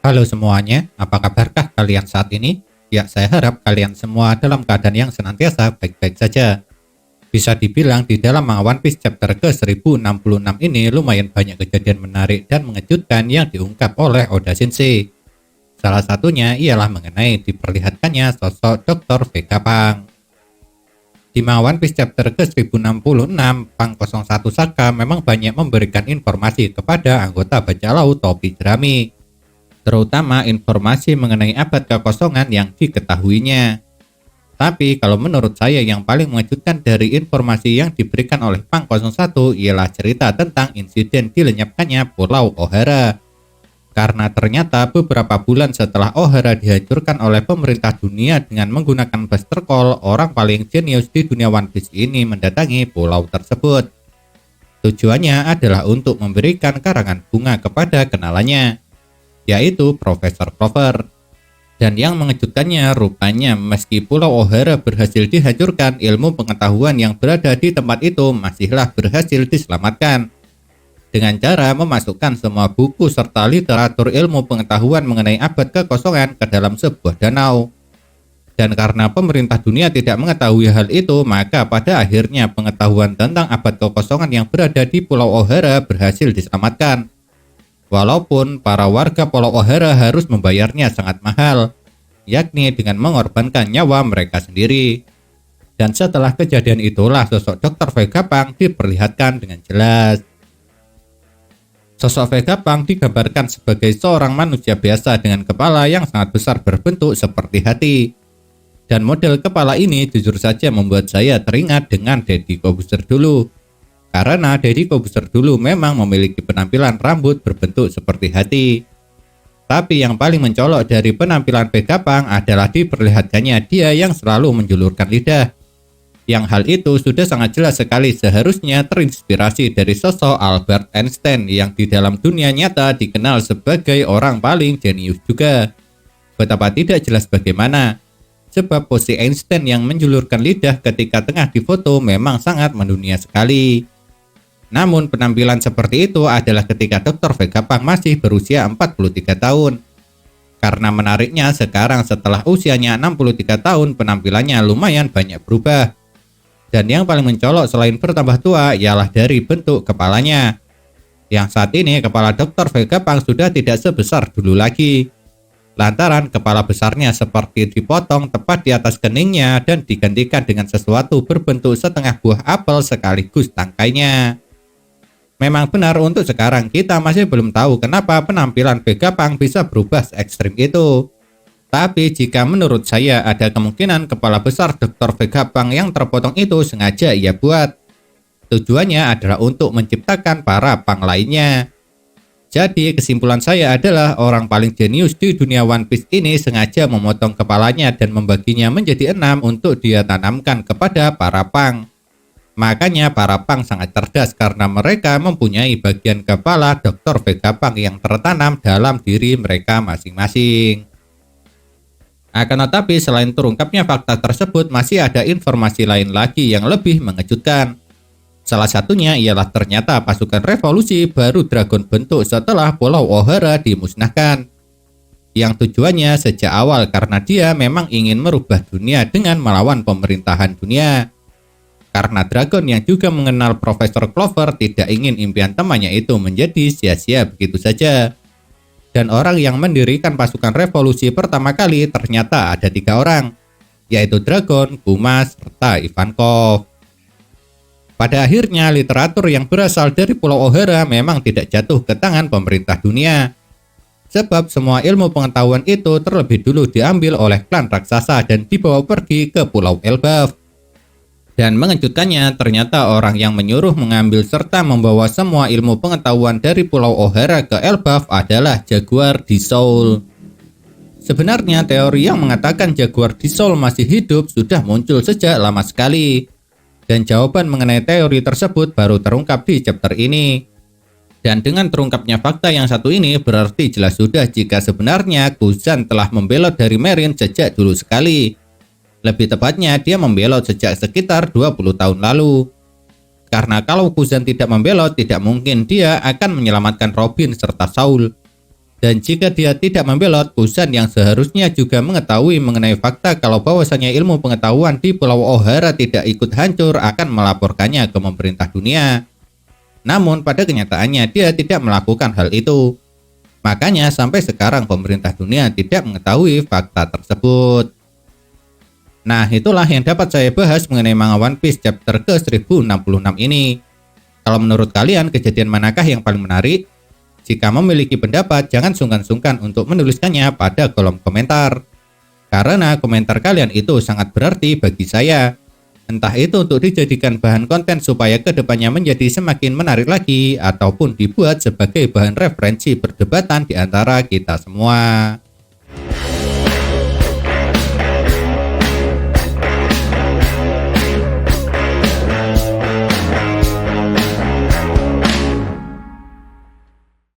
Halo semuanya, apa kabarkah kalian saat ini? Ya, saya harap kalian semua dalam keadaan yang senantiasa baik-baik saja. Bisa dibilang di dalam manga One Piece chapter ke-1066 ini lumayan banyak kejadian menarik dan mengejutkan yang diungkap oleh Oda Sensei. Salah satunya ialah mengenai diperlihatkannya sosok Dr. Vegapunk. Di manga One Piece chapter ke-1066, Pang 01 Saka memang banyak memberikan informasi kepada anggota bajak laut topi jerami, terutama informasi mengenai abad kekosongan yang diketahuinya. Tapi kalau menurut saya yang paling mengejutkan dari informasi yang diberikan oleh Pang 01 ialah cerita tentang insiden dilenyapkannya Pulau Ohara. Karena ternyata beberapa bulan setelah Ohara dihancurkan oleh pemerintah dunia dengan menggunakan Buster Call, orang paling jenius di dunia One Piece ini mendatangi pulau tersebut. Tujuannya adalah untuk memberikan karangan bunga kepada kenalannya, yaitu Profesor Clover. Dan yang mengejutkannya, rupanya meski Pulau Ohara berhasil dihancurkan, ilmu pengetahuan yang berada di tempat itu masihlah berhasil diselamatkan dengan cara memasukkan semua buku serta literatur ilmu pengetahuan mengenai abad kekosongan ke dalam sebuah danau. Dan karena pemerintah dunia tidak mengetahui hal itu, maka pada akhirnya pengetahuan tentang abad kekosongan yang berada di Pulau Ohara berhasil diselamatkan. Walaupun para warga Pulau Ohara harus membayarnya sangat mahal, yakni dengan mengorbankan nyawa mereka sendiri. Dan setelah kejadian itulah sosok Dr. Vegapunk diperlihatkan dengan jelas. Sosok Vegapunk digambarkan sebagai seorang manusia biasa dengan kepala yang sangat besar berbentuk seperti hati. Dan model kepala ini jujur saja membuat saya teringat dengan Deddy Corbuzier dulu. Karena Deddy Corbuzier dulu memang memiliki penampilan rambut berbentuk seperti hati. Tapi yang paling mencolok dari penampilan Vegapunk adalah diperlihatkannya dia yang selalu menjulurkan lidah. Yang hal itu sudah sangat jelas sekali seharusnya terinspirasi dari sosok Albert Einstein yang di dalam dunia nyata dikenal sebagai orang paling jenius juga. Betapa tidak jelas bagaimana, sebab pose Einstein yang menjulurkan lidah ketika tengah difoto memang sangat mendunia sekali. Namun penampilan seperti itu adalah ketika Dr. Vegapunk masih berusia 43 tahun. Karena menariknya sekarang setelah usianya 63 tahun penampilannya lumayan banyak berubah. Dan yang paling mencolok selain bertambah tua ialah dari bentuk kepalanya. Yang saat ini kepala Dr. Vegapunk sudah tidak sebesar dulu lagi. Lantaran kepala besarnya seperti dipotong tepat di atas keningnya dan digantikan dengan sesuatu berbentuk setengah buah apel sekaligus tangkainya. Memang benar untuk sekarang kita masih belum tahu kenapa penampilan Vegapunk bisa berubah se-ekstrim itu. Tapi jika menurut saya ada kemungkinan kepala besar Dr. Vegapunk yang terpotong itu sengaja ia buat. Tujuannya adalah untuk menciptakan para punk lainnya. Jadi kesimpulan saya adalah orang paling jenius di dunia One Piece ini sengaja memotong kepalanya dan membaginya menjadi 6 untuk dia tanamkan kepada para punk. Makanya para punk sangat cerdas karena mereka mempunyai bagian kepala Dr. Vegapunk yang tertanam dalam diri mereka masing-masing. Akan tetapi selain terungkapnya fakta tersebut masih ada informasi lain lagi yang lebih mengejutkan. Salah satunya ialah ternyata pasukan revolusi baru Dragon bentuk setelah Pulau Ohara dimusnahkan. Yang tujuannya sejak awal karena dia memang ingin merubah dunia dengan melawan pemerintahan dunia. Karena Dragon yang juga mengenal Profesor Clover tidak ingin impian temannya itu menjadi sia-sia begitu saja. Dan orang yang mendirikan pasukan revolusi pertama kali ternyata ada 3 orang, yaitu Dragon, Kuma, serta Ivankov. Pada akhirnya literatur yang berasal dari Pulau Ohara memang tidak jatuh ke tangan pemerintah dunia. Sebab semua ilmu pengetahuan itu terlebih dulu diambil oleh klan raksasa dan dibawa pergi ke Pulau Elbaf. Dan mengejutkannya ternyata orang yang menyuruh mengambil serta membawa semua ilmu pengetahuan dari Pulau Ohara ke Elbaf adalah Jaguar di Soul. Sebenarnya teori yang mengatakan Jaguar di Soul masih hidup sudah muncul sejak lama sekali. Dan jawaban mengenai teori tersebut baru terungkap di chapter ini. Dan dengan terungkapnya fakta yang satu ini berarti jelas sudah jika sebenarnya Kuzan telah membelot dari Marine sejak dulu sekali. Lebih tepatnya dia membelot sejak sekitar 20 tahun lalu. Karena kalau Kuzan tidak membelot, tidak mungkin dia akan menyelamatkan Robin serta Saul. Dan jika dia tidak membelot, Kusan yang seharusnya juga mengetahui mengenai fakta kalau bahwasanya ilmu pengetahuan di Pulau Ohara tidak ikut hancur akan melaporkannya ke pemerintah dunia. Namun pada kenyataannya dia tidak melakukan hal itu. Makanya sampai sekarang pemerintah dunia tidak mengetahui fakta tersebut. Nah, itulah yang dapat saya bahas mengenai manga One Piece chapter ke 1066 ini. Kalau menurut kalian kejadian manakah yang paling menarik? Jika memiliki pendapat, jangan sungkan-sungkan untuk menuliskannya pada kolom komentar. Karena komentar kalian itu sangat berarti bagi saya. Entah itu untuk dijadikan bahan konten supaya kedepannya menjadi semakin menarik lagi, ataupun dibuat sebagai bahan referensi perdebatan di antara kita semua.